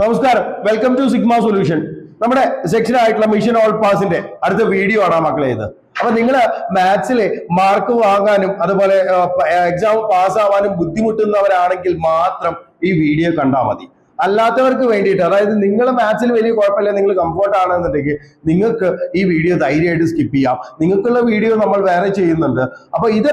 നമസ്കാരം, welcome to sigma solution. നമ്മുടെ section ആയിട്ടുള്ള മിഷൻ ഓൾ പാസിന്റെ അടുത്ത വീഡിയോ ആണ് മക്കളെ ഇത്. അപ്പൊ നിങ്ങൾ മാത്സിലെ മാർക്ക് വാങ്ങാനും അതുപോലെ എക്സാം പാസ്സാവാനും ബുദ്ധിമുട്ടുന്നവരാണെങ്കിൽ മാത്രം ഈ വീഡിയോ കണ്ടാൽ മതി. അല്ലാത്തവർക്ക് വേണ്ടിയിട്ട്, അതായത് നിങ്ങൾ മാത്സിൽ വലിയ കുഴപ്പമില്ല, നിങ്ങൾ കംഫോർട്ട് ആണെന്നുണ്ടെങ്കിൽ നിങ്ങൾക്ക് ഈ വീഡിയോ ധൈര്യമായിട്ട് സ്കിപ്പ് ചെയ്യാം. നിങ്ങൾക്കുള്ള വീഡിയോ നമ്മൾ വേറെ ചെയ്യുന്നുണ്ട്. അപ്പൊ ഇത്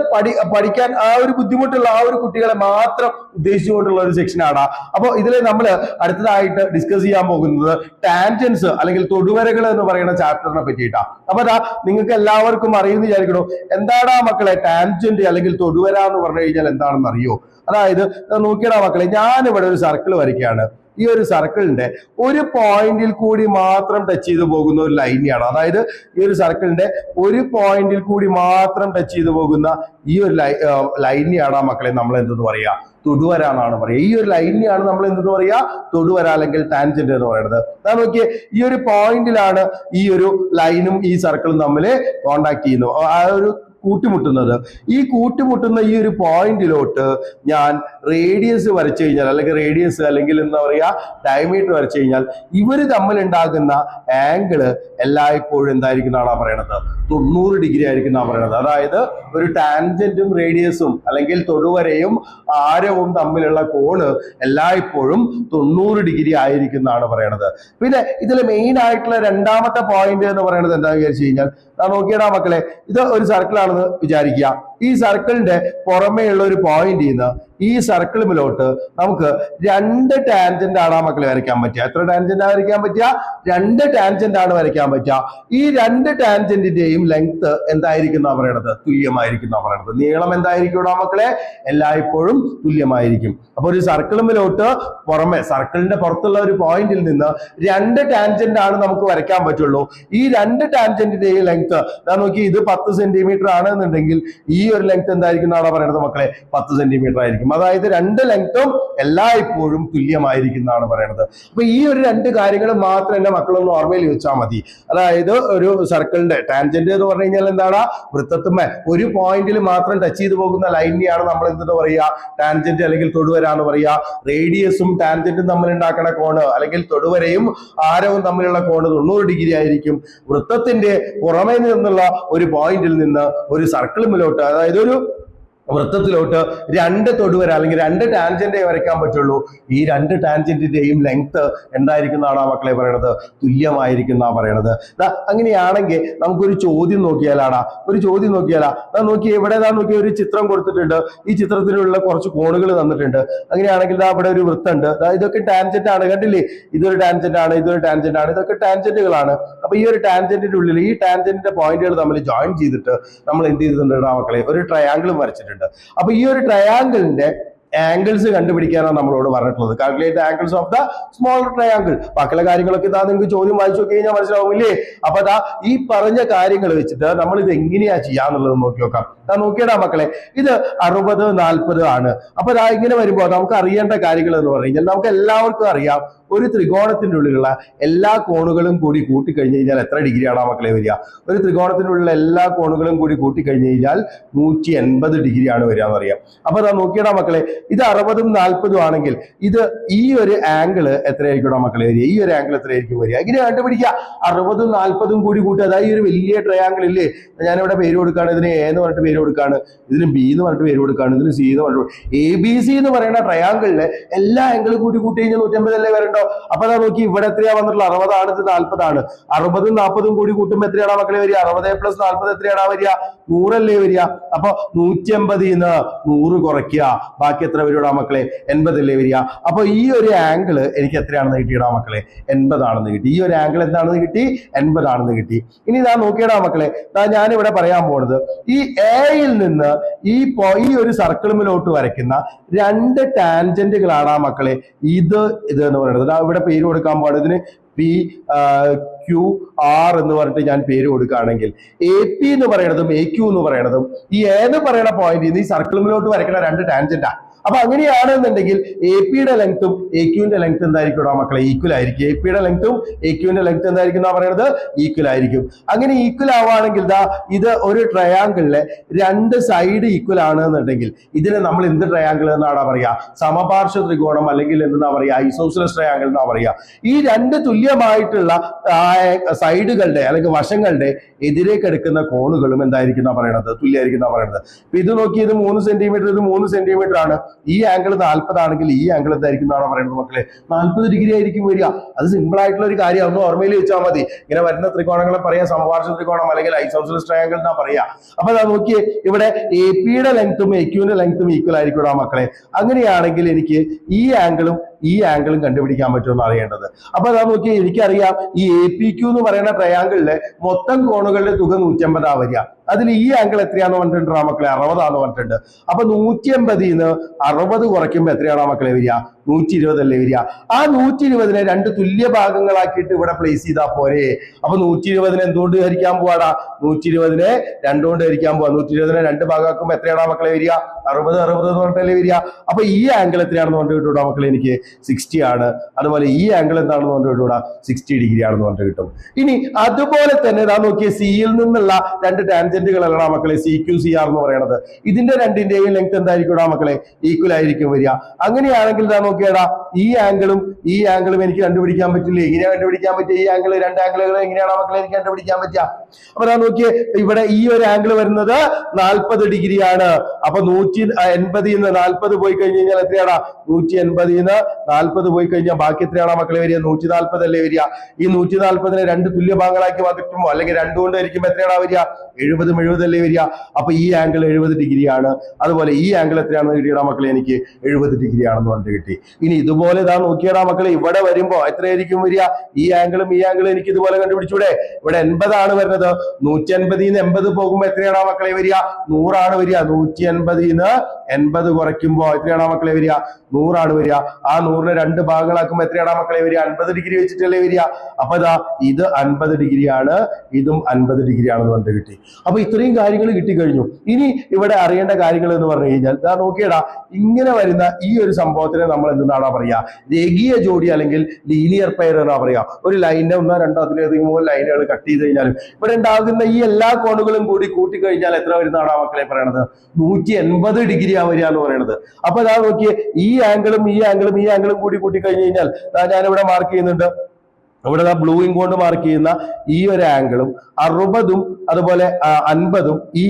പഠിക്കാൻ ആ ഒരു ബുദ്ധിമുട്ടുള്ള ആ ഒരു കുട്ടികളെ മാത്രം ഉദ്ദേശിച്ചുകൊണ്ടുള്ള ഒരു സെക്ഷനാണ്. അപ്പോൾ ഇതിൽ നമ്മൾ അടുത്തതായിട്ട് ഡിസ്കസ് ചെയ്യാൻ പോകുന്നത് ടാൻജൻസ് അല്ലെങ്കിൽ തൊടുവരകൾ എന്ന് പറയുന്ന ചാപ്റ്ററിനെ പറ്റിയിട്ടാണ്. അപ്പൊ അതാ നിങ്ങൾക്ക് എല്ലാവർക്കും അറിയുമെന്ന് വിചാരിക്കണോ, എന്താടാ മക്കളെ ടാൻജന്റ് അല്ലെങ്കിൽ തൊടുവര എന്ന് പറഞ്ഞു കഴിഞ്ഞാൽ എന്താണെന്ന് അറിയോ? അതായത് നോക്കിയടാ മക്കളെ, ഞാനിവിടെ ഒരു സർക്കിൾ വരയ്ക്കുകയാണ്. ഈ ഒരു സർക്കിളിന്റെ ഒരു പോയിന്റിൽ കൂടി മാത്രം ടച്ച് ചെയ്ത് പോകുന്ന ഒരു ലൈനെയാണ്. അതായത് ഈ ഒരു സർക്കിളിന്റെ ഒരു പോയിന്റിൽ കൂടി മാത്രം ടച്ച് ചെയ്ത് പോകുന്ന ഈ ഒരു ലൈനെയാണ് മക്കളെ നമ്മൾ എന്തെന്ന് പറയാ, തൊടുവര എന്നാണ് പറയുക. ഈ ഒരു ലൈനെയാണ് നമ്മൾ എന്തെന്ന് പറയാ, തൊടുവര അല്ലെങ്കിൽ ടാൻജന്റ് എന്ന് പറയുന്നത്. അതാ നോക്കിയേ, ഈ ഒരു പോയിന്റിലാണ് ഈ ഒരു ലൈനും ഈ സർക്കിളും തമ്മിൽ കോണ്ടാക്ട് ചെയ്യുന്നു, ആ ഒരു കൂട്ടിമുട്ടുന്നത്. ഈ കൂട്ടിമുട്ടുന്ന ഈ ഒരു പോയിന്റിലോട്ട് ഞാൻ റേഡിയസ് വരച്ചു കഴിഞ്ഞാൽ, അല്ലെങ്കിൽ റേഡിയസ് അല്ലെങ്കിൽ എന്താ പറയാ ഡയമീറ്റർ വരച്ചു കഴിഞ്ഞാൽ ഇവർ തമ്മിൽ ഉണ്ടാകുന്ന ആംഗിള് എല്ലായ്പ്പോഴും എന്തായിരിക്കുന്നതാണ് പറയണത്, 90 ഡിഗ്രി ആയിരിക്കുന്നതാണ് പറയണത്. അതായത് ഒരു ടാൻജന്റും റേഡിയസും അല്ലെങ്കിൽ തൊടുവരയും ആരവും തമ്മിലുള്ള കോണ് എല്ലായ്പ്പോഴും 90 ഡിഗ്രി ആയിരിക്കുന്നതാണ് പറയണത്. പിന്നെ ഇതിൽ മെയിൻ ആയിട്ടുള്ള രണ്ടാമത്തെ പോയിന്റ് എന്ന് പറയുന്നത് എന്താണെന്ന് വിചാരിച്ചു കഴിഞ്ഞാൽ, നോക്കിയടാ മക്കളെ, ഇത് ഒരു സർക്കിളാണെന്ന് വിചാരിക്കുക. ഈ സർക്കിളിന്റെ പുറമേയുള്ള ഒരു പോയിന്റ് നിന്ന് ഈ സർക്കിളിലോട്ട് നമുക്ക് 2 ടാൻജന്റ് ആണ് മക്കളെ വരയ്ക്കാൻ പറ്റുക. എത്ര ടാൻജന്റ് ആണ് വരയ്ക്കാൻ പറ്റുക? 2 ടാൻജന്റ് ആണ് വരയ്ക്കാൻ പറ്റുക. ഈ 2 ടാൻജന്റിന്റെയും ലെങ്ത് എന്തായിരിക്കും പറയണത്, തുല്യമായിരിക്കും പറയണത്. നീളം എന്തായിരിക്കും മക്കളെ, എല്ലായ്പ്പോഴും തുല്യമായിരിക്കും. അപ്പൊ ഒരു സർക്കിളിലോട്ട് പുറമെ, സർക്കിളിന്റെ പുറത്തുള്ള ഒരു പോയിന്റിൽ നിന്ന് 2 ടാൻജന്റ് ആണ് നമുക്ക് വരയ്ക്കാൻ പറ്റുള്ളൂ. ഈ 2 ടാൻജന്റിന്റെയും ലെങ്ത് നോക്കി, ഇത് 10 സെന്റിമീറ്റർ ആണെന്നുണ്ടെങ്കിൽ ഈ ഒരു ലെങ്ത് എന്തായിരിക്കും എന്നാണ് പറയുന്നത് മക്കളെ, 10 സെന്റിമീറ്റർ ആയിരിക്കും. അതായത് 2 ലെങ്ത്തും എല്ലായ്പ്പോഴും തുല്യമായിരിക്കുന്നതാണ് പറയുന്നത്. അപ്പൊ ഈ ഒരു 2 കാര്യങ്ങൾ മാത്രം എന്റെ മക്കളൊന്ന് ഓർമ്മയിൽ വെച്ചാൽ മതി. അതായത് ഒരു സർക്കിളിന്റെ ടാൻജന്റ് എന്ന് പറഞ്ഞു കഴിഞ്ഞാൽ എന്താണ്, വൃത്തത്തുമ്മേ ഒരു പോയിന്റിൽ മാത്രം ടച്ച് ചെയ്ത് പോകുന്ന ലൈനെയാണ് നമ്മൾ എന്തെന്ന് പറയുക, ടാൻജന്റ് അല്ലെങ്കിൽ തൊടുവര എന്ന് പറയുക. റേഡിയസും ടാൻജന്റും തമ്മിൽ ഉണ്ടാക്കുന്ന കോണ് അല്ലെങ്കിൽ തൊടുവരയും ആരവും തമ്മിലുള്ള കോണ് 90 ഡിഗ്രി ആയിരിക്കും. വൃത്തത്തിന്റെ പുറമേ നിന്നുള്ള ഒരു പോയിന്റിൽ നിന്ന് ഒരു സർക്കിളിലോട്ട്, അതായത് ഒരു വൃത്തത്തിലോട്ട് 2 തൊടുവര അല്ലെങ്കിൽ 2 ടാൻജന്റേ വരയ്ക്കാൻ പറ്റുള്ളൂ. ഈ 2 ടാൻജന്റിന്റെയും ലെങ്ത് എന്തായിരിക്കുന്നതാണ് മക്കളെ പറയണത്, തുല്യമായിരിക്കുന്ന പറയണത്. അങ്ങനെയാണെങ്കിൽ നമുക്കൊരു ചോദ്യം നോക്കിയാലാടാ, ഒരു ചോദ്യം നോക്കിയാലാ. നോക്കി ഇവിടെ നോക്കി ഒരു ചിത്രം കൊടുത്തിട്ടുണ്ട്. ഈ ചിത്രത്തിലുള്ള കുറച്ച് കോണുകൾ തന്നിട്ടുണ്ട്. അങ്ങനെയാണെങ്കിൽ ഇവിടെ ഒരു വൃത്തമുണ്ട്. ഇതൊക്കെ ടാൻജന്റ് ആണ്, കണ്ടില്ലേ? ഇതൊരു ടാൻജന്റ് ആണ്, ഇതൊരു ടാൻജന്റ് ആണ്, ഇതൊക്കെ ടാൻജന്റുകളാണ്. അപ്പൊ ഈ ഒരു ടാൻജന്റിന്റെ ഉള്ളിൽ ഈ ടാൻജന്റിന്റെ പോയിന്റുകൾ തമ്മിൽ ജോയിൻ ചെയ്തിട്ട് നമ്മൾ എന്ത് ചെയ്തിട്ടുണ്ട് മക്കളെ, ഒരു ട്രയാങ്കിളും വരച്ചിട്ടുണ്ട്. അപ്പൊ ഈ ഒരു ട്രയാങ്കിളിന്റെ ആംഗിൾസ് കണ്ടുപിടിക്കാനാണ് നമ്മളോട് പറഞ്ഞിട്ടുള്ളത്. Calculate angles of the small triangle. ബാക്കിയുള്ള കാര്യങ്ങളൊക്കെ ഇതാ നിങ്ങൾക്ക് ചോദ്യം വായിച്ചു നോക്കി കഴിഞ്ഞാൽ മനസ്സിലാവുമില്ലേ? അപ്പൊ അതാ ഈ പറഞ്ഞ കാര്യങ്ങൾ വെച്ചിട്ട് നമ്മൾ ഇത് എങ്ങനെയാ ചെയ്യാന്നുള്ളത് നോക്കി നോക്കാം. നോക്കിയടാ മക്കളെ, ഇത് 60, 40 ആണ്. അപ്പൊ അതാ ഇങ്ങനെ വരുമ്പോൾ നമുക്ക് അറിയേണ്ട കാര്യങ്ങൾ എന്ന് പറഞ്ഞു കഴിഞ്ഞാൽ, നമുക്ക് എല്ലാവർക്കും അറിയാം ഒരു ത്രികോണത്തിന്റെ ഉള്ളിലുള്ള എല്ലാ കോണുകളും കൂടി കൂട്ടിക്കഴിഞ്ഞു കഴിഞ്ഞാൽ എത്ര ഡിഗ്രിയാണ് മക്കളെ വരിക? ഒരു ത്രികോണത്തിന്റെ ഉള്ളിലുള്ള എല്ലാ കോണുകളും കൂടി കൂട്ടിക്കഴിഞ്ഞു കഴിഞ്ഞാൽ 180 ഡിഗ്രിയാണ് വരിക എന്ന് അറിയാം. അപ്പൊ അതാ നോക്കിയടാ മക്കളെ, ഇത് 60ഉം 40ഉം ആണെങ്കിൽ ഇത് ഈ ഒരു ആംഗിൾ എത്രയായിരിക്കും മക്കളെ വരിക? ഈ ഒരു ആംഗിൾ എത്രയായിരിക്കും വരിക? ഇങ്ങനെ കണ്ടുപിടിക്കുക. 60ഉം 40ഉം കൂടി കൂട്ടുക. അതായത് ഈ ഒരു വലിയ ട്രയാങ്കിൾ ഇല്ലേ, ഞാനിവിടെ പേര് കൊടുക്കുകയാണ്. ഇതിന് എ എന്ന് പറഞ്ഞിട്ട് പേര് കൊടുക്കുകയാണ്, ഇതിന് ബി എന്ന് പറഞ്ഞിട്ട് പേര് കൊടുക്കുകയാണ്, ഇതിന് സി എന്ന് പറഞ്ഞിട്ട്. ABC എന്ന് പറയുന്ന ട്രയാങ്കിളിലെ എല്ലാ ആംഗിളും കൂടി കൂട്ടി കഴിഞ്ഞാൽ 180 അല്ലേ വരണ്ടോ? അപ്പൊ അതാ നോക്കി, ഇവിടെ എത്രയാ വന്നിട്ടുള്ള 60 ആണ്, ഇത് 40 ആണ്. 60ഉം 40ഉം കൂടി കൂട്ടുമ്പോൾ എത്രയാണ് മക്കളെ വരിക? 60 + 40 എത്രയാണ് വരിക? 100 അല്ലേ വരിക? അപ്പൊ 180ന്ന് 100 കുറയ്ക്കുക, ബാക്കി എത്ര വരിക മക്കളെ? 80 അല്ലേ വരിക? അപ്പൊ ഈ ഒരു ആംഗിൾ എനിക്ക് എത്രയാണെന്ന് കിട്ടിയിടാ മക്കളെ? 80 ആണെന്ന് കിട്ടി. ഈ ഒരു ആംഗിൾ എന്താണെന്ന് കിട്ടി? 80 ആണെന്ന് കിട്ടി. ഇനി ഞാൻ നോക്കിയടാ മക്കളെ, ഞാനിവിടെ പറയാൻ പോണത് ഈ എയിൽ നിന്ന് ഈ ഒരു സർക്കിളിലോട്ട് വരയ്ക്കുന്ന 2 ടാൻജന്റുകളാണ് മക്കളെ ഇത് എന്ന് പറയുന്നത്. ഇവിടെ പേര് കൊടുക്കാൻ പാടും. ഇതിന് PQR എന്ന് പറഞ്ഞിട്ട് ഞാൻ പേര് കൊടുക്കുകയാണെങ്കിൽ, AP എന്ന് പറയുന്നതും AQ എന്ന് പറയുന്നതും ഈ എന്ന് പറയുന്ന പോയിന്റ് ഈ സർക്കിളിലോട്ട് വരയ്ക്കുന്ന 2 ടാൻജന്റാ. അപ്പൊ അങ്ങനെയാണെന്നുണ്ടെങ്കിൽ എ പിയുടെ ലെങ്ത്തും എ ക്യൂവിന്റെ ലെങ്ത് എന്തായിരിക്കും മക്കളെ? ഈക്വൽ ആയിരിക്കും. എ പിയുടെ ലെങ്ത്തും എ ക്യൂവിന്റെ ലെങ്ത് എന്തായിരിക്കും എന്നാ പറയുന്നത്? ഈക്വൽ ആയിരിക്കും. അങ്ങനെ ഈക്വൽ ആവുകയാണെങ്കിൽ ഇത് ഒരു ട്രയാങ്കിളിലെ രണ്ട് സൈഡ് ഈക്വൽ ആണ് എന്നുണ്ടെങ്കിൽ ഇതിനെ നമ്മൾ എന്ത് ട്രയാങ്കിൾ എന്നാണ് പറയാ? സമപാർശ്വ ത്രികോണം, അല്ലെങ്കിൽ എന്താ പറയാ? ഐസോസിലസ് ട്രയാങ്കിൾ എന്നാ പറയാ. ഈ രണ്ട് തുല്യമായിട്ടുള്ള സൈഡുകളുടെ അല്ലെങ്കിൽ വശങ്ങളുടെ എതിരേക്ക് എടുക്കുന്ന കോണുകളും എന്തായിരിക്കും എന്നാ പറയണത്? തുല്യമായിരിക്കും എന്നാ പറയണത്. ഇപ്പൊ ഇത് നോക്കി, ഇത് 3 സെന്റിമീറ്റർ, ഇത് 3 സെന്റിമീറ്റർ ആണ്. ഈ ആംഗിൾ 40 ആണെങ്കിൽ ഈ ആംഗിൾ എന്തായിരിക്കും എന്നാണ് പറയുന്നത് മക്കളെ? 40 ഡിഗ്രി ആയിരിക്കും വരിക. അത് സിമ്പിൾ ആയിട്ടുള്ള ഒരു കാര്യം, ഒന്ന് ഓർമ്മയിൽ വെച്ചാൽ മതി. ഇങ്ങനെ വരുന്ന ത്രികോണങ്ങളെ പറയാ സമപാർശ്വ ത്രികോണം അല്ലെങ്കിൽ ഐസോസിലസ് ട്രയാങ്കിൾ എന്നാ പറയാ. അപ്പൊ അതാ നോക്കിയേ, ഇവിടെ എ പിയുടെ ലെങ്ത്തും എ ക്യൂവിന്റെ ലെങ്ത്തും ഈക്വൽ ആയിരിക്കും മക്കളെ. അങ്ങനെയാണെങ്കിൽ എനിക്ക് ഈ ആംഗിളും കണ്ടുപിടിക്കാൻ പറ്റുമെന്ന് അറിയേണ്ടത്. അപ്പൊ അതാ നോക്കിയേ, എനിക്കറിയാം ഈ എ പി ക്യൂ എന്ന് പറയുന്ന ട്രയാങ്കിളിലെ മൊത്തം കോണുകളുടെ തുക 150 വരിക. അതിൽ ഈ ആംഗിൾ എത്രയാണെന്ന് പറഞ്ഞിട്ടുണ്ട് മക്കളെ? 60 ആണെന്ന് പറഞ്ഞിട്ടുണ്ട്. അപ്പൊ 180 60 കുറയ്ക്കുമ്പോ എത്രയാണ് മക്കളെ വരിക? 120 അല്ലേ വരിക? ആ 120നെ രണ്ട് തുല്യ ഭാഗങ്ങളാക്കിയിട്ട് ഇവിടെ പ്ലേസ് ചെയ്താൽ പോരെ? അപ്പൊ 120നെ എന്തുകൊണ്ട് ഹരിക്കാൻ പോവാടാ? 120നെ 2 കൊണ്ട് ഹരിക്കാൻ പോവാ. 120നെ 2 ഭാഗമാക്കുമ്പോ എത്രയാണ് മക്കളെ വരിക? 60 60 എന്ന് പറഞ്ഞിട്ടല്ലേ വരിക? അപ്പൊ ഈ ആംഗിൾ എത്രയാണെന്ന് പറഞ്ഞിട്ട് കിട്ടൂടാ മക്കളെ? എനിക്ക് 60 ആണ്. അതുപോലെ ഈ ആംഗിൾ എന്താണെന്ന് പറഞ്ഞിട്ട് കിട്ടൂടാ? 60 ഡിഗ്രി ആണെന്ന് പറഞ്ഞിട്ട് കിട്ടും. ഇനി അതുപോലെ തന്നെ ഇതാ നോക്കിയേ, സിയിൽ നിന്നുള്ള രണ്ട് ടാൻജന്റുകളാണ് മക്കളെ സി ക്യു സി ആർ എന്ന് പറയുന്നത്. ഇതിന്റെ രണ്ടിന്റെയും ലെങ്ത് എന്തായിരിക്കും മക്കളെ? ഈക്വൽ ആയിരിക്കും വരിക. അങ്ങനെയാണെങ്കിൽ ഇതാ നോക്കിയാടാ, ഈ ആംഗിളും എനിക്ക് കണ്ടുപിടിക്കാൻ പറ്റില്ലേ? എങ്ങനെയാ കണ്ടുപിടിക്കാൻ പറ്റുക? ഈ ആംഗിൾ, രണ്ട് ആംഗിളുകൾ എങ്ങനെയാണ് മക്കളെ എനിക്ക് കണ്ടുപിടിക്കാൻ പറ്റുക? അപ്പൊ ഞാൻ നോക്കിയേ, ഇവിടെ ഈ ഒരു ആംഗിൾ വരുന്നത് 40 ഡിഗ്രിയാണ്. അപ്പൊ 180 40 പോയി കഴിഞ്ഞ് കഴിഞ്ഞാൽ എത്രയാടാ? 180 40 പോയി കഴിഞ്ഞാൽ ബാക്കി എത്രയാണോ മക്കളെ വരിക? 140 അല്ലേ വരിക? ഈ 140നെ രണ്ട് തുല്യ ഭാഗങ്ങളാക്കി മാറ്റുമ്പോ അല്ലെങ്കിൽ 2 കൊണ്ട് ഹരിക്കുമ്പോ എത്രയാണോ വരിക? 70 70 അല്ലേ വരിക? അപ്പൊ ഈ ആംഗിൾ 70 ഡിഗ്രിയാണ്. അതുപോലെ ഈ ആംഗിൾ എത്രയാണെന്ന് കിട്ടിയടാ മക്കളെ? എനിക്ക് 70 ഡിഗ്രി ആണെന്ന് പറഞ്ഞിട്ട് കിട്ടി. ഇനി ഇതുപോലെ ഇതാ നോക്കിയടാ മക്കളെ, ഇവിടെ വരുമ്പോ എത്രയായിരിക്കും വരിക? ഈ ആംഗിളും എനിക്ക് ഇതുപോലെ കണ്ടുപിടിച്ചൂടെ? ഇവിടെ 80 ആണ് വരുന്നത്. 180 80 പോകുമ്പോ എത്രയാണോ മക്കളെ വരിക? 100 ആണ് വരിക. 180 80 കുറയ്ക്കുമ്പോ എത്രയാണോ മക്കളെ വരിക? 100 ആണ് വരിക. ആ 100നെ രണ്ട് ഭാഗങ്ങളാക്കുമ്പോ എത്രയാണോ മക്കളെ വരിക? 50 ഡിഗ്രി വെച്ചിട്ടല്ലേ വരിക? അപ്പൊ ഇതാ ഇത് 50 ഡിഗ്രിയാണ്, ഇതും 50 ഡിഗ്രി ആണെന്ന് പറഞ്ഞിട്ട് കിട്ടി. അപ്പൊ ഇത്രയും കാര്യങ്ങൾ കിട്ടിക്കഴിഞ്ഞു. ഇനി ഇവിടെ അറിയേണ്ട കാര്യങ്ങൾ എന്ന് പറഞ്ഞു കഴിഞ്ഞാൽ ഇതാ നോക്കിയടാ, ഇങ്ങനെ വരുന്ന ഈ ഒരു സംഭവത്തിനെ നമ്മൾ എന്താണ് പറയാ? രേഖീയ ജോഡി അല്ലെങ്കിൽ ലീനിയർ പെയർ എന്നാ പറയാ. ഒരു ലൈനിനെ 1 2 അതിലധികം ലൈനുകൾ കട്ട് ചെയ്ത് കഴിഞ്ഞാലും ഇവിടെ ഉണ്ടാകുന്ന ഈ എല്ലാ കോണുകളും കൂടി കൂട്ടിക്കഴിഞ്ഞാൽ എത്ര വരുന്നതാണ് മക്കളെ പറയണത്? 180 ഡിഗ്രി വരിക എന്ന് പറയുന്നത്. അപ്പൊ അതാ നോക്കിയേ, ഈ ആംഗിളും കൂടി കൂട്ടിക്കഴിഞ്ഞ് കഴിഞ്ഞാൽ ഞാനിവിടെ മാർക്ക് ചെയ്യുന്നുണ്ട്. ഇവിടെ ബ്ലൂയിങ് കൊണ്ട് മാർക്ക് ചെയ്യുന്ന ഈ ഒരു ആംഗിളും 60ഉം അതുപോലെ 50ഉം ഈ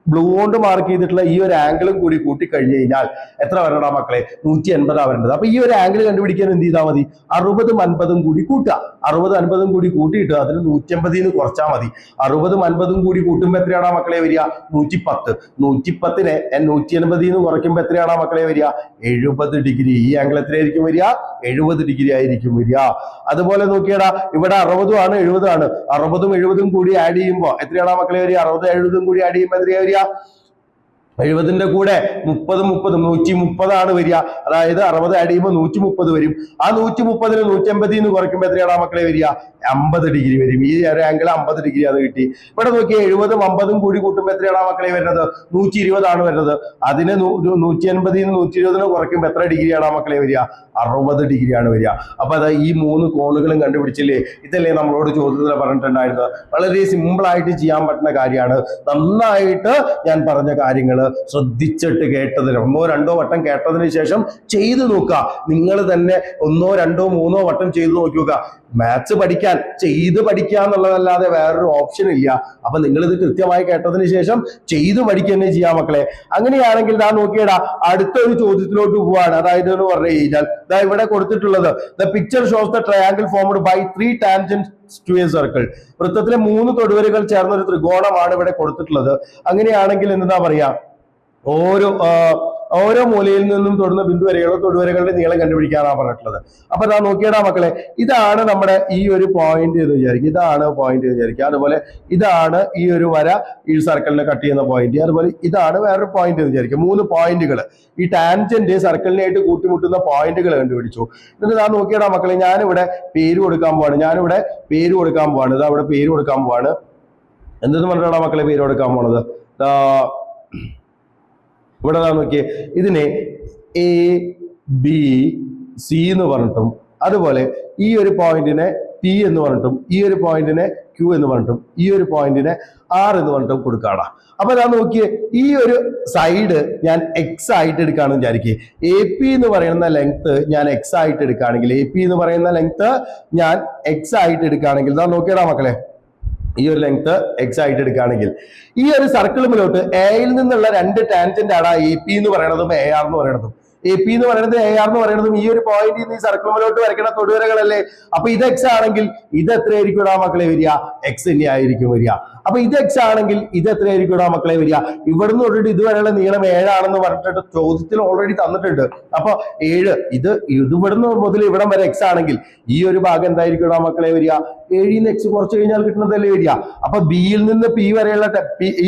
ബ്ലൂ കൊണ്ട് മാർക്ക് ചെയ്തിട്ടുള്ള ഈ ഒരു ആംഗിളും കൂടി കൂട്ടിക്കഴിഞ്ഞ് കഴിഞ്ഞാൽ എത്ര വരണടാ മക്കളെ? 180 വരേണ്ടത്. അപ്പൊ ഈ ഒരു ആംഗിൾ കണ്ടുപിടിക്കാൻ എന്ത് ചെയ്താൽ മതി? 60ഉം 50ഉം കൂടി കൂട്ടുക. 60 50ഉം കൂടി കൂട്ടിയിട്ട് അതിന് 180 കുറച്ചാൽ മതി. 60ഉം 50ഉം കൂടി കൂട്ടുമ്പോ എത്രയാണോ മക്കളെ വരിക? 110. 110നെ 180 കുറയ്ക്കുമ്പോ എത്രയാണോ മക്കളെ വരിക? 70 ഡിഗ്രി. ഈ ആംഗിൾ എത്രയായിരിക്കും വരിക? 70 ഡിഗ്രി ആയിരിക്കും വരിക. അതുപോലെ നോക്കിയടാ, ഇവിടെ 60 ആണ് 70 ആണ്. 60ഉം 70ഉം കൂടി ആഡ് ചെയ്യുമ്പോ എത്രയാണോ മക്കളെ വരിക? 60 70ഉം കൂടി ആഡ് ചെയ്യുമ്പോ എത്രയാ വരിക? 70ന്റെ കൂടെ 30 130 ആണ് വരിക. അതായത് 60 ആഡ് ചെയ്യുമ്പോൾ 130 വരും. ആ 130ന് 180 കുറയ്ക്കുമ്പോൾ എത്രയാണ് മക്കളെ വരിക? 50 ഡിഗ്രി വരും. ഈ ഒരു ആംഗിൾ 50 ഡിഗ്രി അത് കിട്ടി. ഇവിടെ നോക്കിയാൽ 70ഉം 50ഉം കൂടി കൂട്ടുമ്പോൾ എത്രയാണ് മക്കളെ വരുന്നത്? 120 ആണ് വരുന്നത്. അതിന് 180 120 കുറയ്ക്കുമ്പോൾ എത്ര ഡിഗ്രിയാണ് മക്കളെ വരിക? 60 ഡിഗ്രിയാണ് വരിക. അപ്പൊ അത് ഈ 3 കോണുകളും കണ്ടുപിടിച്ചില്ലേ? ഇതല്ലേ നമ്മളോട് ചോദ്യത്തിൽ പറഞ്ഞിട്ടുണ്ടായിരുന്നത്? വളരെ സിമ്പിൾ ആയിട്ട് ചെയ്യാൻ പറ്റുന്ന കാര്യമാണ്. നന്നായിട്ട് ഞാൻ പറഞ്ഞ കാര്യങ്ങൾ ശ്രദ്ധിച്ചിട്ട് കേട്ടതിന് 1 2 വട്ടം കേട്ടതിന് ശേഷം ചെയ്തു നോക്കുക. നിങ്ങൾ തന്നെ 1 2 3 വട്ടം ചെയ്തു നോക്കുക. മാത്സ് പഠിക്കാൻ ചെയ്ത് പഠിക്കുക എന്നുള്ളതല്ലാതെ വേറൊരു ഓപ്ഷൻ ഇല്ല. അപ്പൊ നിങ്ങൾ ഇത് കൃത്യമായി കേട്ടതിന് ശേഷം ചെയ്തു പഠിക്കുക തന്നെ ചെയ്യാം മക്കളെ. അങ്ങനെയാണെങ്കിൽ ഞാൻ നോക്കിയടാ, അടുത്തൊരു ചോദ്യത്തിലോട്ട് പോവാണ്. അതായത് എന്ന് പറഞ്ഞു കഴിഞ്ഞാൽ ഇവിടെ കൊടുത്തിട്ടുള്ളത് the picture shows the triangle formed by 3 tangents to a circle. വൃത്തത്തിലെ 3 തൊടുവരകൾ ചേർന്ന ഒരു ത്രികോണമാണ് ഇവിടെ കൊടുത്തിട്ടുള്ളത്. അങ്ങനെയാണെങ്കിൽ എന്താ പറയാ? ഓരോ മൂലയിൽ നിന്നും തൊടുന്ന ബിന്ദു വരെയുള്ള തൊടുവരകളുടെ നീളം കണ്ടുപിടിക്കാനാണ് പറഞ്ഞിട്ടുള്ളത്. അപ്പൊ ഞാൻ നോക്കിയടാ മക്കളെ, ഇതാണ് നമ്മുടെ ഈ ഒരു പോയിന്റ് എന്ന് വിചാരിക്കും. ഇതാണ് പോയിന്റ് എന്ന് വിചാരിക്കുക. അതുപോലെ ഇതാണ് ഈ ഒരു വര ഈ സർക്കിളിനെ കട്ട് ചെയ്യുന്ന പോയിന്റ്. അതുപോലെ ഇതാണ് വേറൊരു പോയിന്റ് എന്ന് വിചാരിക്കുക. 3 പോയിന്റുകൾ ഈ ടാൻജന്റ് സർക്കിളിനായിട്ട് കൂട്ടിമുട്ടുന്ന പോയിന്റുകൾ കണ്ടുപിടിച്ചു. എന്നിട്ട് ഞാൻ നോക്കിയടാ മക്കളെ, ഞാനിവിടെ പേര് കൊടുക്കാൻ പോവാണ്. ഇതാ ഇവിടെ പേര് കൊടുക്കാൻ പോവാണ്. എന്തെന്ന് പറഞ്ഞാടാ മക്കളെ പേര് കൊടുക്കാൻ പോണത്? ഇവിടെ നോക്കിയേ, ഇതിനെ എ ബി സി എന്ന് പറഞ്ഞിട്ടും അതുപോലെ ഈ ഒരു പോയിന്റിനെ പി എന്ന് പറഞ്ഞിട്ടും ഈ ഒരു പോയിന്റിനെ ക്യൂ എന്ന് പറഞ്ഞിട്ടും ഈ ഒരു പോയിന്റിനെ ആർ എന്ന് പറഞ്ഞിട്ടും കൊടുക്കാടാ. അപ്പൊ ഞാൻ നോക്കിയേ, ഈ ഒരു സൈഡ് ഞാൻ എക്സ് ആയിട്ട് എടുക്കുകയാണെന്ന് വിചാരിക്കുക. എ പി എന്ന് പറയുന്ന ലെങ്ത് ഞാൻ എക്സ് ആയിട്ട് എടുക്കുകയാണെങ്കിൽ, എ പി എന്ന് പറയുന്ന ലെങ്ത് ഞാൻ എക്സ് ആയിട്ട് എടുക്കുകയാണെങ്കിൽ, ഞാൻ നോക്കിയടാ മക്കളെ, ഈ ഒരു ലെങ്ത് എക്സ് ആയിട്ട് എടുക്കുകയാണെങ്കിൽ ഈ ഒരു സർക്കിളിലോട്ട് എയിൽ നിന്നുള്ള രണ്ട് ടാൻജന്റ് ആണ് എ പി എന്ന് പറയണതും എ ആർ എന്ന് പറയണതും. എ പി എന്ന് പറയുന്നത് എ ആർ എന്ന് പറയുന്നതും ഈ ഒരു പോയിന്റ് ഈ സർക്കിളിലോട്ട് വരയ്ക്കുന്ന തൊടുവരകളല്ലേ. അപ്പൊ ഇത് എക്സ് ആണെങ്കിൽ ഇത് എത്രയായിരിക്കും മക്കളെ വരിക? എക്സ് തന്നെ ആയിരിക്കും വരിക. അപ്പൊ ഇത് എക്സ് ആണെങ്കിൽ ഇത് എത്രയായിരിക്കും മക്കളെ വരിക? ഇവിടുന്ന് തൊട്ടിട്ട് ഇതുവരെയുള്ള നീളം 7 ആണെന്ന് പറഞ്ഞിട്ട് ചോദ്യത്തിൽ ഓൾറെഡി തന്നിട്ടുണ്ട്. അപ്പൊ 7 ഇത് ഇവിടുന്ന് മുതൽ ഇവിടം വരെ എക്സ് ആണെങ്കിൽ ഈ ഒരു ഭാഗം എന്തായിരിക്കും മക്കളെ വരിക? 7 എക്സ് കുറച്ച് കഴിഞ്ഞാൽ കിട്ടുന്നതല്ലേ വരിക. അപ്പൊ ബിയിൽ നിന്ന് പി വരെയുള്ള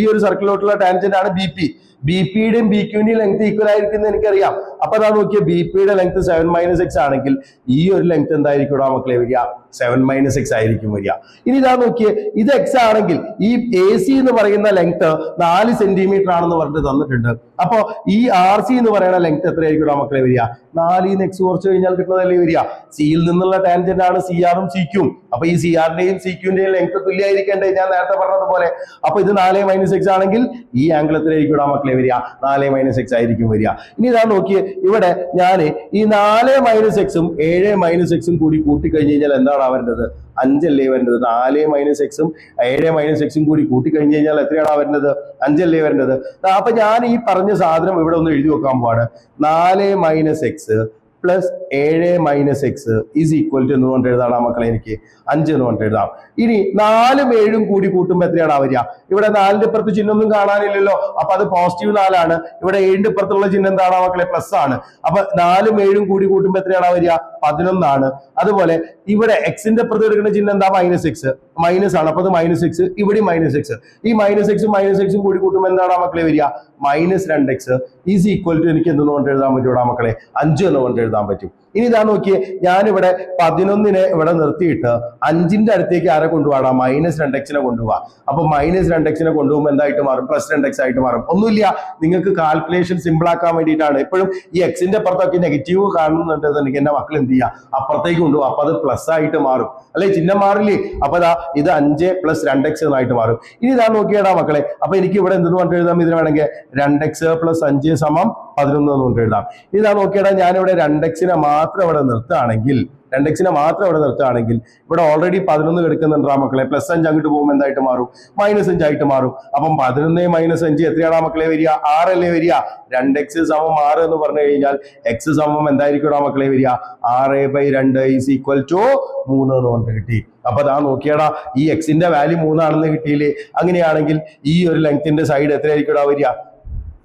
ഈ ഒരു സർക്കിളിലോട്ടുള്ള ടാൻജന്റ് ആണ് ബി പി. ബി പിയുടെയും ബി ക്യൂന്റെയും ലെങ്ത് ഈക്വൽ ആയിരിക്കും എനിക്കറിയാം. അപ്പൊ അതാ നോക്കിയ ബി പിയുടെ ലെങ്ത് 7 - x ആണെങ്കിൽ ഈ ഒരു ലെങ്ത് എന്തായിരിക്കും മക്കളെ വരിക? 7 - x ആയിരിക്കും വരിക. ഇനി ഇതാ നോക്കിയേ, ഇത് എക്സ് ആണെങ്കിൽ ഈ എ സി എന്ന് പറയുന്ന ലെങ്ത് 4 സെന്റിമീറ്റർ ആണെന്ന് പറഞ്ഞിട്ട് തന്നിട്ടുണ്ട്. അപ്പൊ ഈ ആർ സി എന്ന് പറയുന്ന ലെങ്ത് എത്രയായിരിക്കും മക്കളെ വരിക? 4 എക്സ് കുറച്ച് കഴിഞ്ഞാൽ കിട്ടുന്നതല്ലേ വരിക. സിയിൽ നിന്നുള്ള ടാൻജന്റ് ആണ് സി ആറും സി ക്യൂം. അപ്പൊ ഈ സി ആറിന്റെയും സി ക്യൂന്റെയും ലെങ്ത് തുല്യമായിരിക്കണ്ടേ, ഞാൻ നേരത്തെ പറഞ്ഞതുപോലെ. അപ്പൊ ഇത് 4 - x ആണെങ്കിൽ ഈ ആംഗിൾ എത്രയായിരിക്കും മക്കളെ വരിക? 4 - x ആയിരിക്കും വരിക. ഇനി ഇതാ നോക്കിയേ, ഇവിടെ ഞാൻ ഈ 4 - x ഉം 7 - x ഉം കൂടി കൂട്ടിക്കഴിഞ്ഞ് കഴിഞ്ഞാൽ എന്താണ് വരുന്നത്? 5 അല്ലേ വരുന്നത്. 4 - x ഉം 7 - x ഉം കൂടി കൂട്ടിക്കഴിഞ്ഞ് കഴിഞ്ഞാൽ എത്രയാണ് വരുന്നത്? 5 അല്ലേ വരുന്നത്. അപ്പൊ ഞാൻ ഈ പറഞ്ഞ സാധനം ഇവിടെ ഒന്ന് എഴുതി വെക്കാൻ പോവാണ്. 4 - x plus 7 - x is equal to എന്ന് പറഞ്ഞിട്ട് എഴുതാം മക്കളെ, എനിക്ക് 5 എന്ന് പറഞ്ഞിട്ട് എഴുതാം. ഇനി 4ഉം 7ഉം കൂടി കൂട്ടുമ്പോ എത്രയാണ് വരിക? ഇവിടെ 4ന്റെ ഇപ്പുറത്ത് ചിഹ്നം ഒന്നും കാണാനില്ലല്ലോ. അപ്പൊ അത് പോസിറ്റീവ് 4 ആണ്. ഇവിടെ 7ന്റെ ഇപ്പുറത്തുള്ള ചിഹ്നം എന്താണ് മക്കളെ? പ്ലസ് ആണ്. അപ്പൊ 4ഉം 7ഉം കൂടി കൂട്ടുമ്പോ എത്രയാണ് വരിക? 11 ആണ്. അതുപോലെ ഇവിടെ എക്സിന്റെ ഇപ്പുറത്ത് എടുക്കുന്ന ചിഹ്നം എന്താ? -x, മൈനസ് ആണ്. അപ്പൊ അത് -x, ഇവിടെ -x. ഈ -x ഉം കൂടി കൂട്ടുമ്പോൾ എന്താണ് മക്കളെ വരിക? -2x ഈസ് ഈക്വൽ ടു എനിക്ക് എന്തെന്ന് പറഞ്ഞിട്ട് എഴുതാൻ പറ്റൂടാ മക്കളെ? 5 എന്ന് പറഞ്ഞിട്ട് എഴുതാൻ പറ്റും. ഇനി ഇതാ നോക്കിയേ, ഞാനിവിടെ 11നെ ഇവിടെ നിർത്തിയിട്ട് 5ന്റെ അടുത്തേക്ക് ആരെ കൊണ്ടുപോകാം? -2x കൊണ്ടുപോകാം. അപ്പൊ -2x കൊണ്ടുപോകുമ്പോൾ എന്തായിട്ട് മാറും? +2x ആയിട്ട് മാറും. ഒന്നുമില്ല, നിങ്ങൾക്ക് കാൽക്കുലേഷൻ സിമ്പിൾ ആക്കാൻ വേണ്ടിയിട്ടാണ്. എപ്പോഴും ഈ എക്സിന്റെ അപ്പുറത്തൊക്കെ നെഗറ്റീവ് കാണുന്നുണ്ടെന്നുണ്ടെങ്കിൽ എന്റെ മക്കൾ എന്ത് ചെയ്യുക? അപ്പുറത്തേക്ക് കൊണ്ടുപോകും. അപ്പൊ അത് പ്ലസ് ആയിട്ട് മാറും അല്ലെ? ചിഹ്നം മാറില്ലേ? അപ്പൊ ഇത് 5 + 2x എന്നായിട്ട് മാറും. ഇനി ഇതാ നോക്കിയടാ മക്കളെ, അപ്പൊ എനിക്ക് ഇവിടെ എന്തെന്ന് പറഞ്ഞിട്ട് എഴുതാം? ഇതിന് വേണമെങ്കിൽ 2x + 5 = 11 എന്ന് പറഞ്ഞിട്ട് എഴുതാം. ഇതാ നോക്കിയടാ, ഞാനിവിടെ 2xനെ മാത്രം ഇവിടെ നിർത്തുകയാണെങ്കിൽ ഇവിടെ ഓൾറെഡി 11 കിടക്കുന്നുണ്ടാ മക്കളെ. +5 അങ്ങോട്ട് പോകുമ്പോൾ എന്തായിട്ട് മാറും? -5 ആയിട്ട് മാറും. അപ്പം 11 - 5 എത്രയാണ് മക്കളെ വരിക? 6 അല്ലേ വരിക. 2x = 6 എന്ന് പറഞ്ഞു കഴിഞ്ഞാൽ x = എന്തായിരിക്കും മക്കളെ വരിക? 6/2 ഈസ് ഈക്വൽ ടു 3 എന്ന് പറഞ്ഞിട്ട് കിട്ടി. അപ്പൊ അതാ നോക്കിയടാ, ഈ എക്സിന്റെ വാല്യൂ 3 ആണെന്ന് കിട്ടിയില്ലേ? അങ്ങനെയാണെങ്കിൽ ഈ ഒരു ലെങ്ത്തിന്റെ സൈഡ് എത്രയായിരിക്കും വരിക?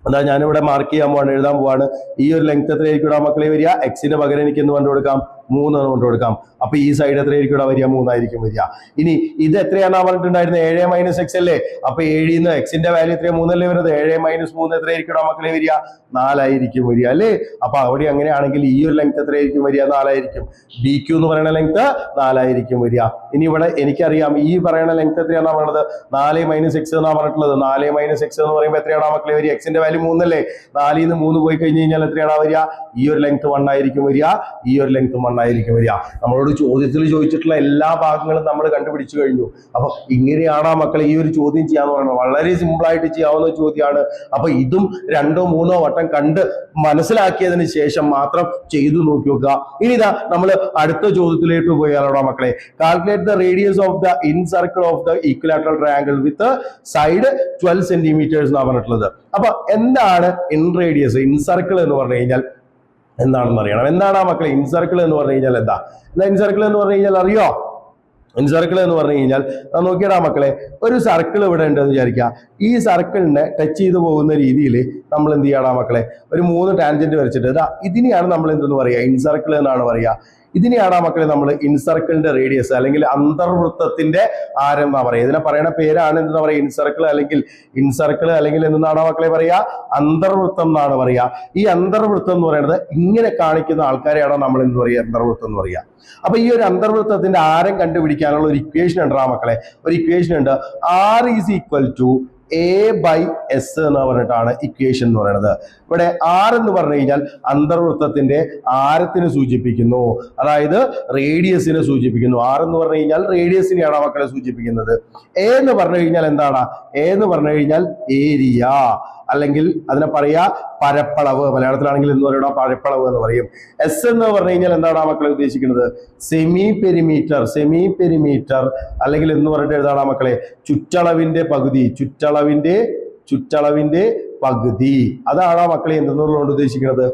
അതാ ഞാനിവിടെ മാർക്ക് ചെയ്യാൻ പോവാണ്, എഴുതാൻ പോവാണ്. ഈ ഒരു ലെങ്ത് എത്രയായിരിക്കും മക്കളെ വരിക? എക്സിന് പകരം എനിക്ക് എന്ത് കൊണ്ട് കൊടുക്കാം? 3 എന്ന് കൊണ്ട് കൊടുക്കാം. അപ്പൊ ഈ സൈഡ് എത്രയായിരിക്കും വരിക? 3 ആയിരിക്കും വരിക. ഇനി ഇത് എത്രയാണ് പറഞ്ഞിട്ടുണ്ടായിരുന്നത്? 7 - x അല്ലേ? അപ്പൊ 7 ന്ന് എക്സിന്റെ വാല്യൂ എത്രയാണ്? 3 അല്ലേ വരുന്നത്. 7 - 3 എത്രയായിരിക്കും മക്കളെ വരിക? 4 ആയിരിക്കും വരിക അല്ലേ? അപ്പൊ അവിടെ അങ്ങനെയാണെങ്കിൽ ഈ ഒരു ലെങ്ത് എത്രയായിരിക്കും വരിക? 4 ആയിരിക്കും. ബി ക്യൂ എന്ന് പറയുന്ന ലെങ്ത് 4 ആയിരിക്കും വരിക. ഇനി ഇവിടെ എനിക്കറിയാം ഈ പറയുന്ന ലെങ്ത് എത്രയാണെന്ന് പറയുന്നത്? 4 - x എന്നാണ് പറഞ്ഞിട്ടുള്ളത്. 4 - x എന്ന് പറയുമ്പോൾ എത്രയാണ് മക്കളെ വരിക? എക്സിന്റെ വാല്യൂ 3 അല്ലേ? 4 ന്ന് 3 പോയി കഴിഞ്ഞ് കഴിഞ്ഞാൽ എത്രയാണ് വരിക? ഈ ഒരു ലെങ്ത് 1 ആയിരിക്കും വരിക. ഈ ഒരു ലെങ്ത് 1 ആയിരിക്കും വരിക. നമ്മളോട് ചോദ്യത്തിൽ ചോദിച്ചിട്ടുള്ള എല്ലാ ഭാഗങ്ങളും നമ്മൾ കണ്ടുപിടിച്ചു കഴിഞ്ഞു. അപ്പൊ ഇങ്ങനെയാണ് മക്കളെ ഈ ഒരു ചോദ്യം ചെയ്യാന്ന് പറയുന്നത്. വളരെ സിമ്പിൾ ആയിട്ട് ചെയ്യാവുന്ന ചോദ്യമാണ്. അപ്പൊ ഇതും 2 - 3 വട്ടം കണ്ട് മനസ്സിലാക്കിയതിന് ശേഷം മാത്രം ചെയ്തു നോക്കി നോക്കുക. ഇനി ഇതാ നമ്മൾ അടുത്ത ചോദ്യത്തിലേക്ക് പോയാലോടാ മക്കളെ. Calculate the radius of the incircle of the equilateral triangle with side 12 centimetres എന്നാണ് പറഞ്ഞിട്ടുള്ളത്. അപ്പൊ എന്താണ് ഇൻ റേഡിയസ്? ഇൻ സർക്കിൾ എന്ന് പറഞ്ഞു കഴിഞ്ഞാൽ എന്താണെന്ന് അറിയണം. എന്താണ് മക്കളെ ഇൻ സർക്കിൾ എന്ന് പറഞ്ഞു കഴിഞ്ഞാൽ? എന്താ ഇൻ സർക്കിൾ എന്ന് പറഞ്ഞു കഴിഞ്ഞാൽ അറിയോ? ഇൻ സർക്കിൾ എന്ന് പറഞ്ഞു കഴിഞ്ഞാൽ നോക്കിയടാ മക്കളെ, ഒരു സർക്കിൾ ഇവിടെ ഉണ്ടെന്ന് വിചാരിക്കുക. ഈ സർക്കിളിനെ ടച്ച് ചെയ്ത് പോകുന്ന രീതിയിൽ നമ്മൾ എന്ത് ചെയ്യണം മക്കളെ? ഒരു 3 ടാൻജന്റ് വരച്ചിട്ട് ഇതിനെയാണ് നമ്മൾ എന്തെന്ന് പറയുക? ഇൻ സർക്കിൾ എന്നാണ് പറയുക. ഇതിനെയാണ് മക്കളെ നമ്മൾ ഇൻസർക്കിളിന്റെ റേഡിയസ് അല്ലെങ്കിൽ അന്തർവൃത്തത്തിന്റെ ആരം എന്നാ പറയുക. ഇതിനെ പറയുന്ന പേരാണ് എന്താ പറയുക? ഇൻസർക്കിൾ അല്ലെങ്കിൽ എന്താണ് മക്കളെ പറയുക? അന്തർവൃത്തം എന്നാണ് പറയുക. ഈ അന്തർവൃത്തം എന്ന് പറയുന്നത് ഇങ്ങനെ കാണിക്കുന്ന ആൾക്കാരെയാണോ നമ്മൾ എന്ത് പറയുക? അന്തർവൃത്തം എന്ന് പറയുക. അപ്പൊ ഈ ഒരു അന്തർവൃത്തത്തിന്റെ ആരം കണ്ടുപിടിക്കാനുള്ള ഒരു ഇക്വേഷൻ ഉണ്ട് മക്കളെ. ഒരു ഇക്വേഷൻ ഉണ്ട്. R = A/S എന്ന് പറഞ്ഞിട്ടാണ് ഇക്വേഷൻ എന്ന് പറയുന്നത്. ഇവിടെ R എന്ന് പറഞ്ഞു കഴിഞ്ഞാൽ അന്തർവൃത്തത്തിന്റെ ആരത്തിനെ സൂചിപ്പിക്കുന്നു, അതായത് റേഡിയസിനെ സൂചിപ്പിക്കുന്നു. R എന്ന് പറഞ്ഞു കഴിഞ്ഞാൽ റേഡിയസിനെയാണ് മക്കളെ സൂചിപ്പിക്കുന്നത്. A എന്ന് പറഞ്ഞു കഴിഞ്ഞാൽ എന്താണ്? A എന്ന് പറഞ്ഞു കഴിഞ്ഞാൽ ഏരിയ, അല്ലെങ്കിൽ അതിനെ പറയാ പരപ്പളവ്, മലയാളത്തിലാണെങ്കിൽ എന്ന് പറയുന്ന പരപ്പളവ് എന്ന് പറയും. എസ് എന്ന് പറഞ്ഞു കഴിഞ്ഞാൽ എന്താണ് മക്കളെ ഉദ്ദേശിക്കുന്നത്? സെമി പെരിമീറ്റർ, സെമി പെരിമീറ്റർ, അല്ലെങ്കിൽ എന്ന് പറഞ്ഞിട്ട് എഴുതാണോ മക്കളെ? ചുറ്റളവിന്റെ പകുതി, ചുറ്റളവിന്റെ പകുതി. അതാണ് മക്കളെ എന്തെന്നുള്ളതുകൊണ്ട് ഉദ്ദേശിക്കുന്നത്?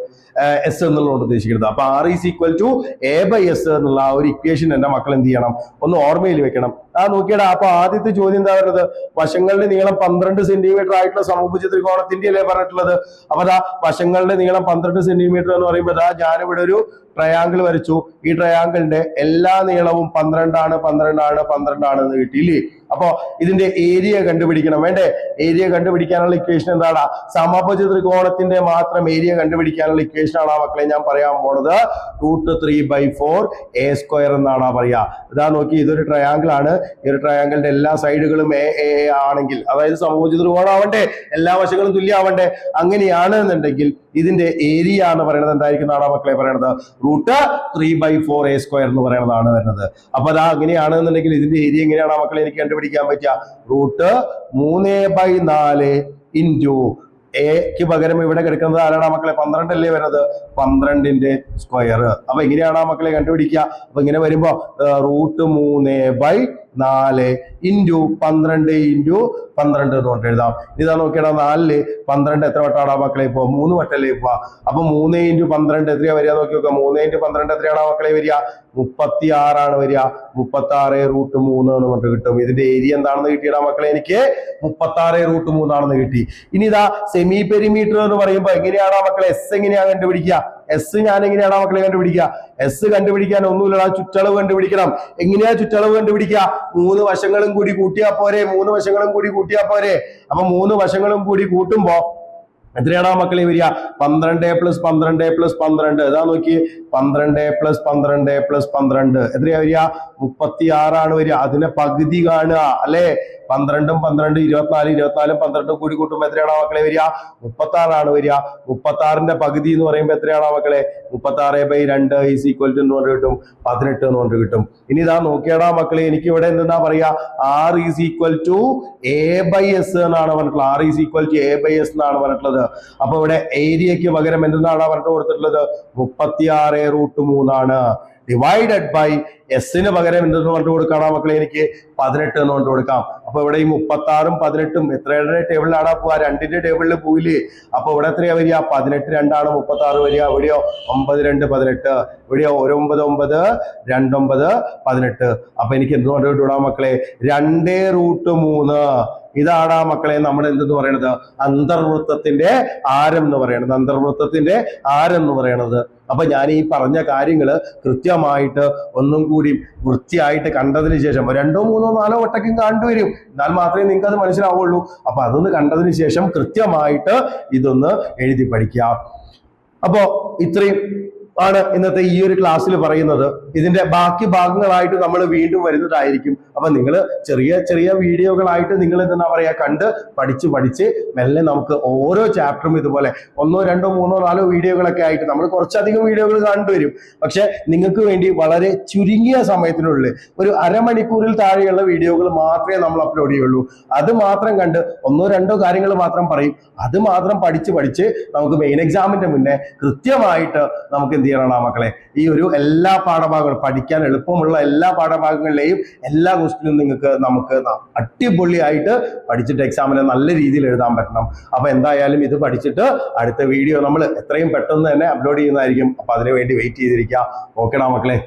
എസ് എന്നുള്ളതുകൊണ്ട് ഉദ്ദേശിക്കുന്നത്. അപ്പൊ R is equal to A/S എന്നുള്ള ആ ഒരു ഇക്വേഷൻ എന്റെ മക്കൾ എന്ത് ചെയ്യണം? ഒന്ന് ഓർമ്മയിൽ വെക്കണം. നോക്കിയടാ, അപ്പൊ ആദ്യത്തെ ചോദ്യം എന്താ പറയുന്നത്? വശങ്ങളുടെ നീളം 12 സെന്റിമീറ്റർ ആയിട്ടുള്ള സമഭുജ ത്രികോണത്തിന്റെ അല്ലേ പറഞ്ഞിട്ടുള്ളത്? അപ്പൊ വശങ്ങളുടെ നീളം 12 സെന്റിമീറ്റർ എന്ന് പറയുമ്പോൾ ഞാനിവിടെ ഒരു ട്രയാങ്കിൾ വരച്ചു. ഈ ട്രയാങ്കിളിന്റെ എല്ലാ നീളവും 12 ആണെന്ന് കിട്ടിയില്ലേ? അപ്പൊ ഇതിന്റെ ഏരിയ കണ്ടുപിടിക്കണം, വേണ്ടേ? ഏരിയ കണ്ടുപിടിക്കാനുള്ള ഇക്വേഷൻ എന്താണ്? സമഭുജ ത്രികോണത്തിന്റെ മാത്രം ഏരിയ കണ്ടുപിടിക്കാനുള്ള ഇക്വേഷൻ ആണ് മക്കളെ ഞാൻ പറയാൻ പോണത്. √3/4 A² എന്നാണ് പറയാ. ഇതാ നോക്കി, ഇതൊരു ട്രയാങ്കിൾ ആണ്. ഈ ഒരു ട്രയാങ്കിളിന്റെ എല്ലാ സൈഡുകളും A ആണെങ്കിൽ, അതായത് സമഭുജ ത്രികോണം ആവണ്ടേ, എല്ലാ വശങ്ങളും തുല്യമാവണ്ടേ? അങ്ങനെയാണ് എന്നുണ്ടെങ്കിൽ ഇതിന്റെ ഏരിയ എന്ന് പറയുന്നത് എന്തായിരിക്കും എന്നാണ് മക്കളെ പറയണത്? √3/4 A² എന്ന് പറയുന്നതാണ് വരുന്നത്. അപ്പൊ അങ്ങനെയാണെന്നുണ്ടെങ്കിൽ ഇതിന്റെ ഏരിയ എങ്ങനെയാണ് മക്കളെ എനിക്ക് കണ്ടുപിടിക്കാൻ പറ്റുക? √3/4 ഇൻറ്റു എക്ക് പകരം ഇവിടെ കിടക്കുന്നത് ആരാണ് മക്കളെ? 12 അല്ലേ വരുന്നത്? 12ന്റെ സ്ക്വയർ. അപ്പൊ എങ്ങനെയാണ് മക്കളെ കണ്ടുപിടിക്കുക? അപ്പൊ ഇങ്ങനെ വരുമ്പോ √3/4 ഇൻറ്റു 12 ഇൻറ്റു 12 എന്ന് പറഞ്ഞിട്ട് എഴുതാം. ഇതാ നോക്കിയാൽ 4 12 എത്ര വട്ടാണ് മക്കളെ? ഇപ്പൊ 3 വട്ടല്ലേ ഇപ്പൊ. അപ്പൊ 3 ഇൻറ്റു 12 എത്രയാ വരിക നോക്കി നോക്കാം. 3 ഇൻറ്റു 12 എത്രയാണ് മക്കളെ വരിക? 36 ആണ് വരിക. 36 √3 എന്ന് പറഞ്ഞിട്ട് കിട്ടും. ഇതിന്റെ ഏരിയ എന്താണെന്ന് കിട്ടിയടാ മക്കളെ? എനിക്ക് 36 √3 ആണെന്ന് കിട്ടി. ഇനി ഇതാ സെമി പെരിമീറ്റർ എന്ന് പറയുമ്പോ എങ്ങനെയാണോ മക്കളെ എസ് എങ്ങനെയാണ് കണ്ടുപിടിക്കുക? എസ് ഞാൻ എങ്ങനെയാണ് മക്കളെ കണ്ടുപിടിക്കുക? എസ് കണ്ടുപിടിക്കാൻ ഒന്നുമില്ല, ചുറ്റളവ് കണ്ടുപിടിക്കണം. എങ്ങനെയാ ചുറ്റളവ് കണ്ടുപിടിക്കുക? 3 വശങ്ങളും കൂടി കൂട്ടിയാ പോരെ? 3 വശങ്ങളും കൂടി കൂട്ടിയാ പോരെ? അപ്പൊ 3 വശങ്ങളും കൂടി കൂട്ടുമ്പോ എത്രയാണോ മക്കളെ വരിക? 12 + 12 + 12. ഇതാ നോക്കി, 12 + 12 + 12 എത്രയാ വരിക? 36 ആണ് വരിക. അതിനെ പകുതി കാണുക അല്ലെ? 12ഉം 12 24, 24ഉം 12ഉം കൂടി കൂട്ടുമ്പോ എത്രയാണോ മക്കളെ വരിക? 36 ആണ് വരിക. 36ന്റെ പകുതി എന്ന് പറയുമ്പോ എത്രയാണോ മക്കളെ? 36/2 ഈസ് ഈക്വൽ ടു എന്ന് പറഞ്ഞ് കിട്ടും, 18 എന്ന് പറഞ്ഞ് കിട്ടും. ഇനി ഇതാ നോക്കിയടാ മക്കളെ, എനിക്ക് ഇവിടെ എന്താ പറയാ? R is equal to A/S എന്നാണ് പറഞ്ഞിട്ടുള്ളത്. R is equal to A/S എന്നാണ് പറഞ്ഞിട്ടുള്ളത്. അപ്പൊ ഇവിടെ ഏരിയക്ക് പകരം എന്താണ് പറഞ്ഞിട്ട് കൊടുത്തിട്ടുള്ളത്? 36 √3 ആണ്. ഡിവൈഡഡ് ബൈ എസിന് പകരം എന്തെന്ന് പറഞ്ഞു കൊടുക്കണം മക്കളെ? എനിക്ക് 18 എന്ന് പറഞ്ഞു കൊടുക്കാം. അപ്പൊ ഇവിടെ ഈ 36ഉം 18ഉം എത്രയുടെ ടേബിളിലാണ് പോവാ? 2ന്റെ ടേബിളിൽ പോയില്ലേ? അപ്പൊ ഇവിടെ എത്രയാ വരിക? 18 2 36 വരിക. എവിടെയോ 9 2 18, എവിടെയോ 1 9 9 2 9 18. അപ്പൊ എനിക്ക് എന്ത് പറഞ്ഞു വിടാം മക്കളെ? 2 √3. ഇതാണ് മക്കളെ നമ്മൾ എന്തെന്ന് പറയുന്നത്? അന്തർവൃത്തത്തിന്റെ ആരം എന്ന് പറയുന്നത്. അന്തർവൃത്തത്തിന്റെ ആരം എന്ന് പറയുന്നത്. അപ്പൊ ഞാൻ ഈ പറഞ്ഞ കാര്യങ്ങൾ കൃത്യമായിട്ട് ഒന്നും കൂടി വൃത്തിയായിട്ട് കണ്ടതിന് ശേഷം 2 3 4 വട്ടക്കും കണ്ടുവരും, എന്നാൽ മാത്രമേ നിങ്ങൾക്ക് അത് മനസ്സിലാവുള്ളൂ. അപ്പൊ അതൊന്ന് കണ്ടതിന് ശേഷം കൃത്യമായിട്ട് ഇതൊന്ന് എഴുതി പഠിക്കുക. അപ്പോ ഇത്രയും ആണ് ഇന്നത്തെ ഈ ഒരു ക്ലാസ്സിൽ പറയുന്നത്. ഇതിന്റെ ബാക്കി ഭാഗങ്ങളായിട്ട് നമ്മൾ വീണ്ടും വരുന്നതായിരിക്കും. അപ്പൊ നിങ്ങൾ ചെറിയ ചെറിയ വീഡിയോകളായിട്ട് നിങ്ങൾ എന്താ പറയാ കണ്ട് പഠിച്ച് മെല്ലെ നമുക്ക് ഓരോ ചാപ്റ്ററും ഇതുപോലെ 1 2 3 4 വീഡിയോകളൊക്കെ ആയിട്ട് നമ്മൾ കുറച്ചധികം വീഡിയോകൾ കണ്ടുവരും. പക്ഷെ നിങ്ങൾക്ക് വേണ്ടി വളരെ ചുരുങ്ങിയ സമയത്തിനുള്ളിൽ ഒരു അരമണിക്കൂറിൽ താഴെയുള്ള വീഡിയോകൾ മാത്രമേ നമ്മൾ അപ്ലോഡ് ചെയ്യുള്ളൂ. അത് മാത്രം കണ്ട് 1 2 കാര്യങ്ങൾ മാത്രം പറയും. അത് മാത്രം പഠിച്ച് നമുക്ക് മെയിൻ എക്സാമിന്റെ മുന്നേ കൃത്യമായിട്ട് നമുക്ക് എന്ത് ചെയ്യണം മക്കളെ? ഈ ഒരു എല്ലാ പാഠഭാഗങ്ങളും പഠിക്കാൻ എളുപ്പമുള്ള എല്ലാ പാഠഭാഗങ്ങളിലെയും എല്ലാ ക്വസ്റ്റ്യനും നമുക്ക് അടിപൊളിയായിട്ട് പഠിച്ചിട്ട് എക്സാമിനെ നല്ല രീതിയിൽ എഴുതാൻ പറ്റണം. അപ്പൊ എന്തായാലും ഇത് പഠിച്ചിട്ട് അടുത്ത വീഡിയോ നമ്മൾ എത്രയും പെട്ടെന്ന് തന്നെ അപ്ലോഡ് ചെയ്യുന്നതായിരിക്കും. അപ്പൊ അതിനുവേണ്ടി വെയിറ്റ് ചെയ്തിരിക്കുക. ഓക്കെടാ മക്കളെ.